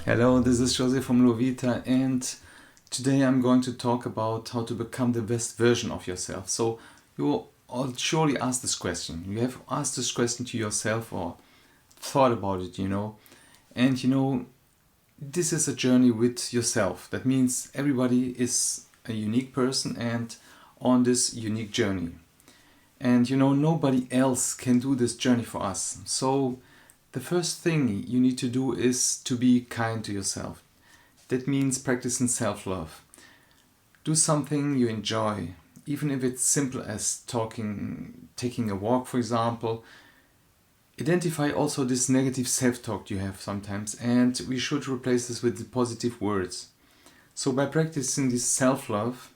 Hello, this is Jose from LUOVITA, and today I'm going to talk about how to become the best version of yourself. So you all surely ask this question. You have asked this question to yourself or thought about it, and this is a journey with yourself. That means everybody is a unique person and on this unique journey. And nobody else can do this journey for us. So the first thing you need to do is to be kind to yourself. That means practicing self-love. Do something you enjoy, even if it's simple as taking a walk, for example. Identify also this negative self-talk you have sometimes, and we should replace this with the positive words. So by practicing this self-love,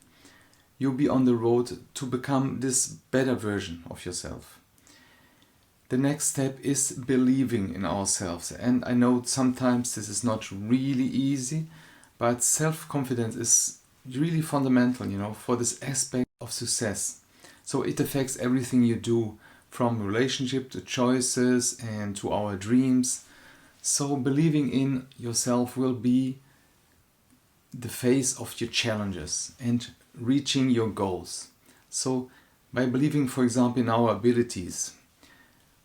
you'll be on the road to become this better version of yourself. The next step is believing in ourselves, and I know sometimes this is not really easy, but self-confidence is really fundamental, for this aspect of success. So it affects everything you do, from relationship to choices and to our dreams. So believing in yourself will be the face of your challenges and reaching your goals. So by believing, for example, in our abilities,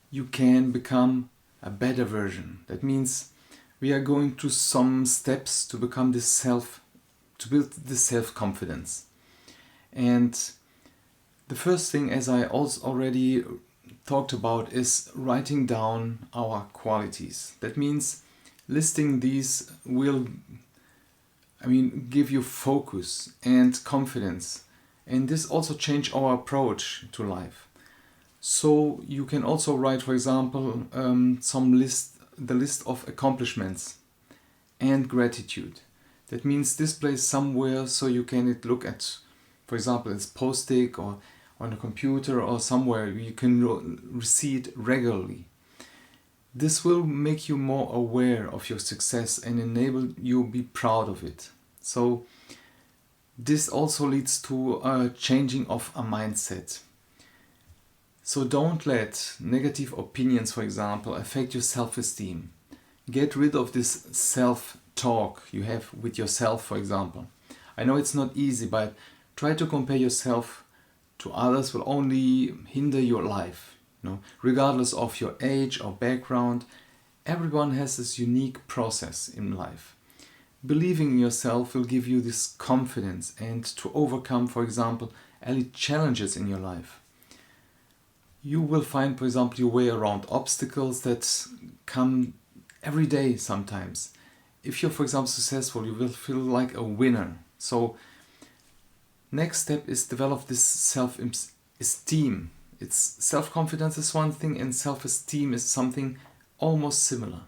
you can become a better version. That means we are going through some steps to become to build this self-confidence. And the first thing, as I also already talked about, is writing down our qualities. That means listing these will, give you focus and confidence. And this also change our approach to life. So you can also write, for example, the list of accomplishments and gratitude. That means display somewhere so you can look at, for example, it's post-it or on a computer or somewhere you can see it regularly. This will make you more aware of your success and enable you to be proud of it. So this also leads to a changing of a mindset. So don't let negative opinions, for example, affect your self-esteem. Get rid of this self-talk you have with yourself, for example. I know it's not easy, but try to compare yourself to others will only hinder your life. Regardless of your age or background, everyone has this unique process in life. Believing in yourself will give you this confidence and to overcome, for example, any challenges in your life. You will find, for example, your way around obstacles that come every day sometimes. If you're, for example, successful, you will feel like a winner. So next step is develop this self-esteem. It's self-confidence is one thing and self-esteem is something almost similar,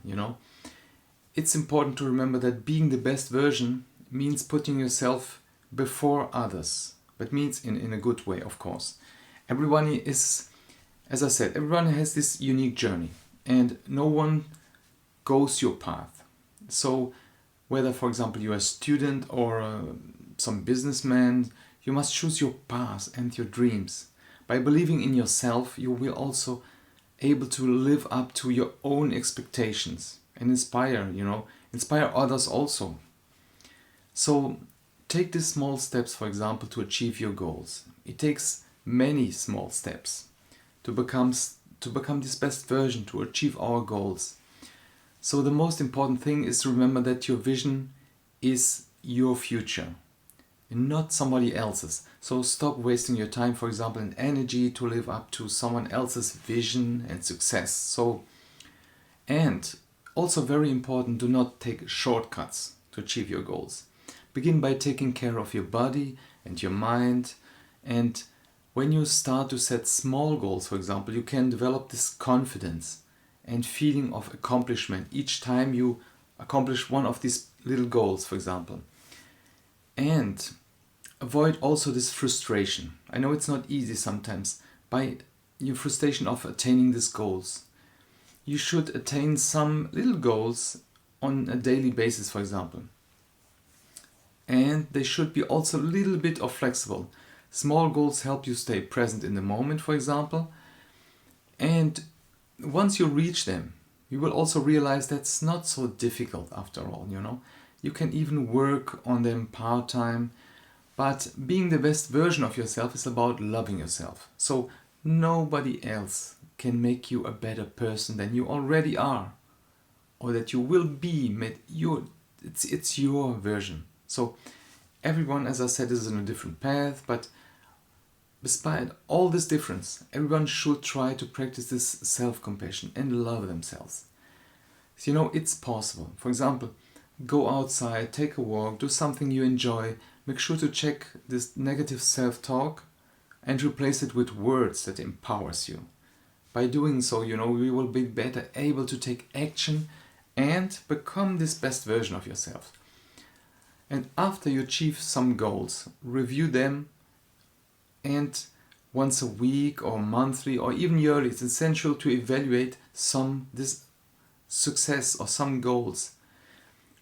It's important to remember that being the best version means putting yourself before others, but means in a good way, of course. Everyone is, as I said, everyone has this unique journey and no one goes your path. So whether, for example, you're a student or some businessman, you must choose your path and your dreams. By believing in yourself, you will also able to live up to your own expectations and inspire others also. So take these small steps, for example, to achieve your goals. It takes many small steps to become this best version, to achieve our goals. So the most important thing is to remember that your vision is your future and not somebody else's. So stop wasting your time, for example, and energy to live up to someone else's vision and success. And also very important, do not take shortcuts to achieve your goals. Begin by taking care of your body and your mind, and when you start to set small goals, for example, you can develop this confidence and feeling of accomplishment each time you accomplish one of these little goals, for example. And avoid also this frustration. I know it's not easy sometimes by your frustration of attaining these goals. You should attain some little goals on a daily basis, for example. And they should be also a little bit of flexible. Small goals help you stay present in the moment, for example. And once you reach them, You will also realize that's not so difficult after all, you know. You can even work on them part-time, but being the best version of yourself is about loving yourself. So nobody else can make you a better person than you already are, or that you will be. It's your version. So everyone, as I said, is on a different path, but despite all this difference, everyone should try to practice this self-compassion and love themselves. So, you know, it's possible. For example, go outside, take a walk, do something you enjoy. Make sure to check this negative self-talk and replace it with words that empowers you. By doing so, you know, you will be better able to take action and become this best version of yourself. And after you achieve some goals, review them, and once a week or monthly or even yearly, it's essential to evaluate this success or some goals.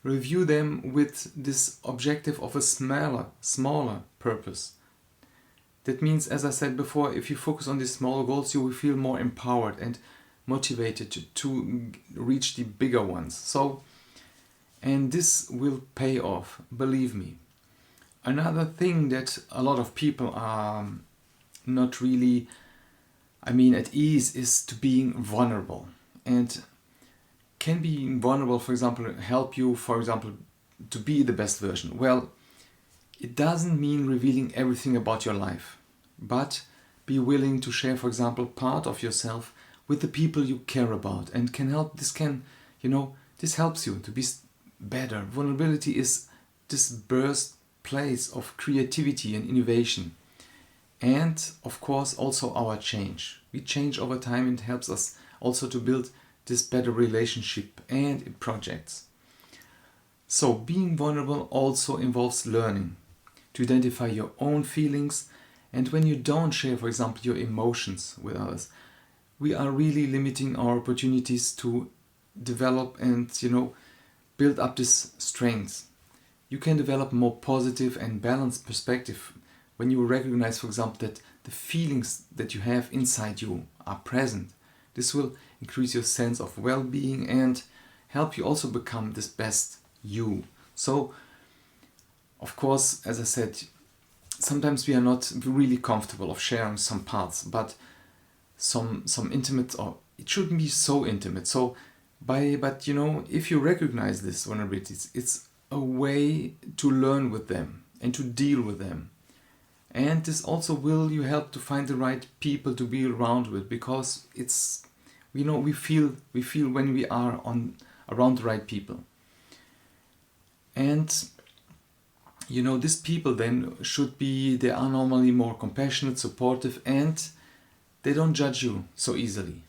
Review them with this objective of a smaller purpose. That means, as I said before, if you focus on these small goals, you will feel more empowered and motivated to reach the bigger ones. And this will pay off, believe me. Another thing that a lot of people are not really, at ease is to being vulnerable. And can being vulnerable, for example, help you, for example, to be the best version? Well, it doesn't mean revealing everything about your life, but be willing to share, for example, part of yourself with the people you care about, and this helps you to be better. Vulnerability is this birthplace of creativity and innovation, and of course also our change. We change over time, and it helps us also to build this better relationship and projects. So being vulnerable also involves learning to identify your own feelings, and when you don't share, for example, your emotions with others, we are really limiting our opportunities to develop and build up this strength. You can develop a more positive and balanced perspective when you recognize, for example, that the feelings that you have inside you are present. This will increase your sense of well-being and help you also become this best you. So, of course, as I said, sometimes we are not really comfortable of sharing some parts, but some intimate, or it shouldn't be so intimate. But if you recognize this vulnerabilities, it's a way to learn with them and to deal with them. And this also will you help to find the right people to be around with, because we feel when we are around the right people. And these people then they are normally more compassionate, supportive, and they don't judge you so easily.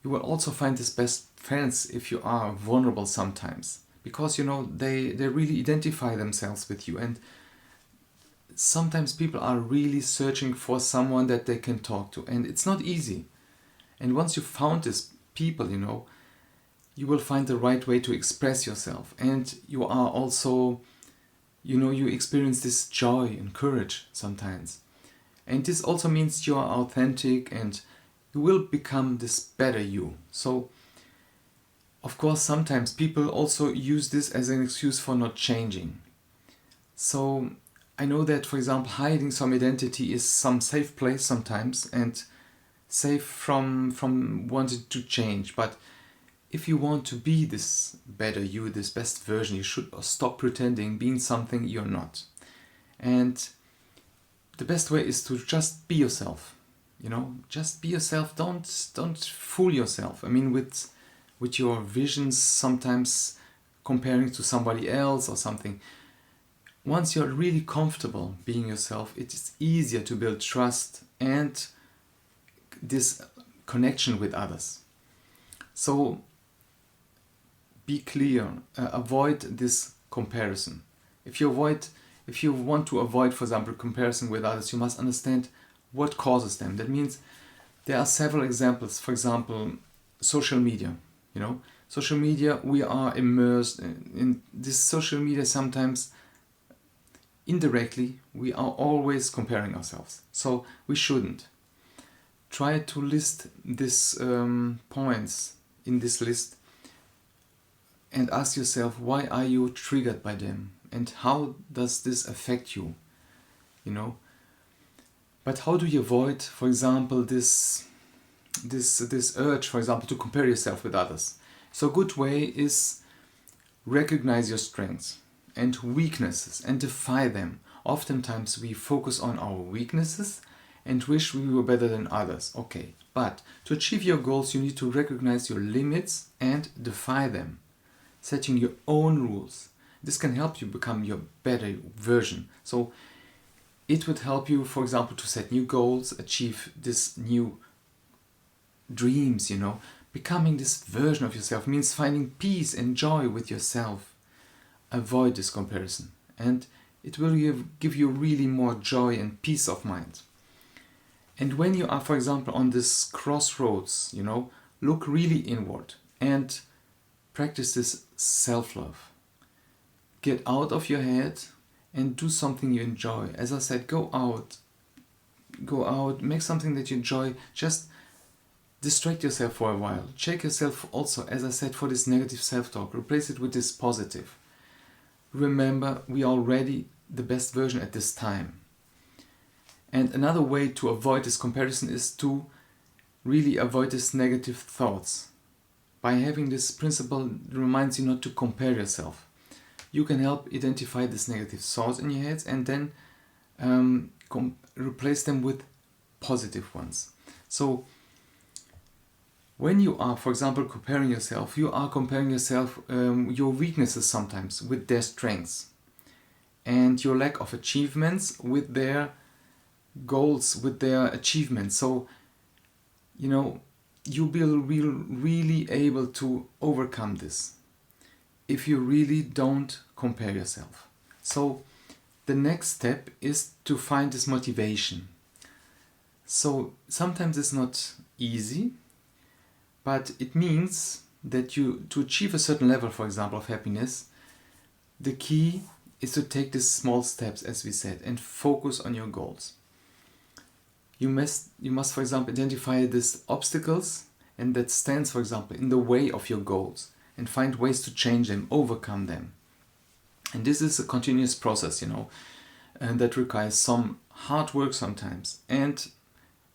You will also find these best friends if you are vulnerable sometimes, because they really identify themselves with you, and sometimes people are really searching for someone that they can talk to, and it's not easy. And once you found these people, you will find the right way to express yourself, and you are also you experience this joy and courage sometimes. And this also means you are authentic, and you will become this better you. So, of course, sometimes people also use this as an excuse for not changing. So, I know that, for example, hiding some identity is some safe place sometimes, and safe from wanting to change. But if you want to be this better you, this best version, you should stop pretending being something you're not. And the best way is to just be yourself. Just be yourself. Don't fool yourself. With your visions, sometimes comparing to somebody else or something. Once you're really comfortable being yourself, it is easier to build trust and this connection with others. So be clear, avoid this comparison. If you want to avoid, for example, comparison with others, you must understand what causes them. That means there are several examples. For example, social media. Social media, we are immersed in this social media. Sometimes indirectly, we are always comparing ourselves. So we shouldn't. Try to list these points in this list and ask yourself, why are you triggered by them and how does this affect you, you know? But how do you avoid, for example, this urge, for example, to compare yourself with others? So a good way is recognize your strengths and weaknesses and defy them. Oftentimes we focus on our weaknesses and wish we were better than others. Okay, but to achieve your goals you need to recognize your limits and defy them, setting your own rules. This can help you become your better version. So it would help you, for example, to set new goals, achieve this new dreams, you know. Becoming this version of yourself means finding peace and joy with yourself. Avoid this comparison and it will give you really more joy and peace of mind. And when you are, for example, on this crossroads, you know, look really inward and practice this self-love. Get out of your head and do something you enjoy. As I said, go out, make something that you enjoy. Just distract yourself for a while. Check yourself also, as I said, for this negative self-talk. Replace it with this positive. Remember, we are already the best version at this time. And another way to avoid this comparison is to really avoid these negative thoughts. By having this principle that reminds you not to compare yourself. You can help identify these negative thoughts in your head and then replace them with positive ones. So when you are, for example, comparing yourself, you are comparing yourself, your weaknesses sometimes with their strengths and your lack of achievements with their goals, with their achievements. So, you know, you will be really able to overcome this if you really don't compare yourself. So the next step is to find this motivation. So sometimes it's not easy, but it means that to achieve a certain level, for example, of happiness, the key is to take these small steps, as we said, and focus on your goals. You must, for example, identify these obstacles and that stands, for example, in the way of your goals and find ways to change them, overcome them. And this is a continuous process, you know, and that requires some hard work sometimes. And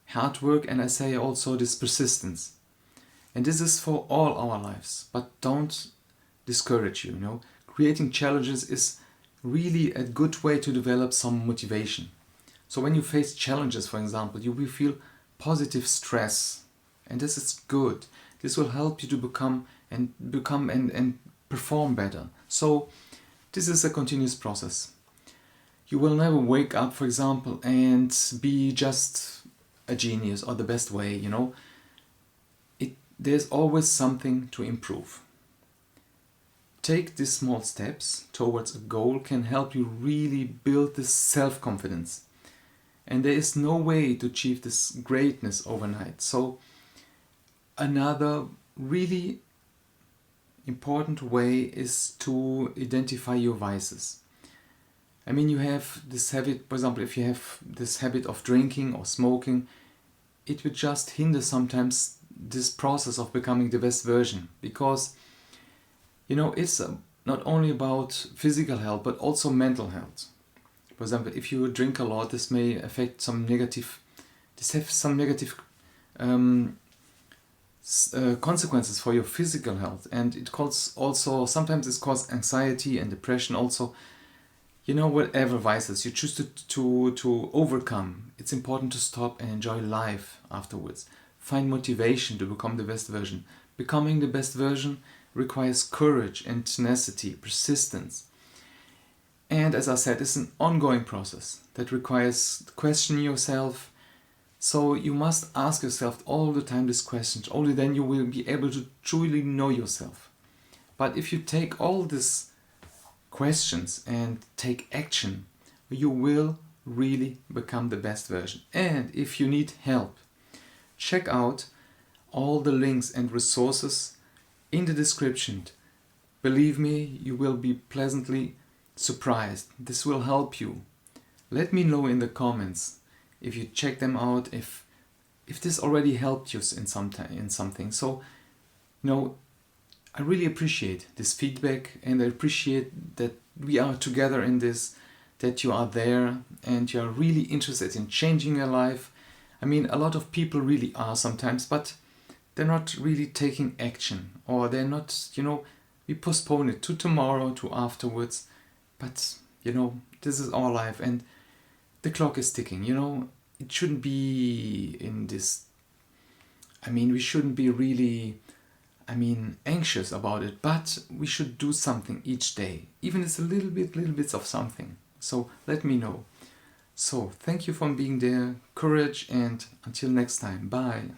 hard work, and I say also this persistence. And this is for all our lives, but don't discourage you, you know. Creating challenges is really a good way to develop some motivation. So when you face challenges, for example, you will feel positive stress, and this is good. This will help you to become and perform better. So this is a continuous process. You will never wake up, for example, and be just a genius or the best way, you know. There's always something to improve. Take these small steps towards a goal can help you really build this self-confidence. And there is no way to achieve this greatness overnight. So another really important way is to identify your vices. I mean, you have this habit, for example, if you have this habit of drinking or smoking, it would just hinder sometimes this process of becoming the best version, because, you know, it's not only about physical health but also mental health. For example, if you drink a lot, this may affect some negative consequences for your physical health, and it sometimes it's causes anxiety and depression also. You know, whatever vices you choose to overcome, it's important to stop and enjoy life afterwards. Find motivation to become the best version. Becoming the best version requires courage and tenacity, persistence. And as I said, it's an ongoing process that requires questioning yourself. So you must ask yourself all the time these questions. Only then you will be able to truly know yourself. But if you take all these questions and take action, you will really become the best version. And if you need help, check out all the links and resources in the description. Believe me, you will be pleasantly surprised. This will help you. Let me know in the comments if you check them out, if this already helped you in something. So I really appreciate this feedback, and I appreciate that we are together in this, that you are there and you are really interested in changing your life. I mean, a lot of people really are sometimes, but they're not really taking action, or they're not, we postpone it to tomorrow, to afterwards. But, this is our life and the clock is ticking, It shouldn't be in this, we shouldn't be really, anxious about it, but we should do something each day, even if it's little bits of something. So let me know. So thank you for being there, courage, and until next time, bye.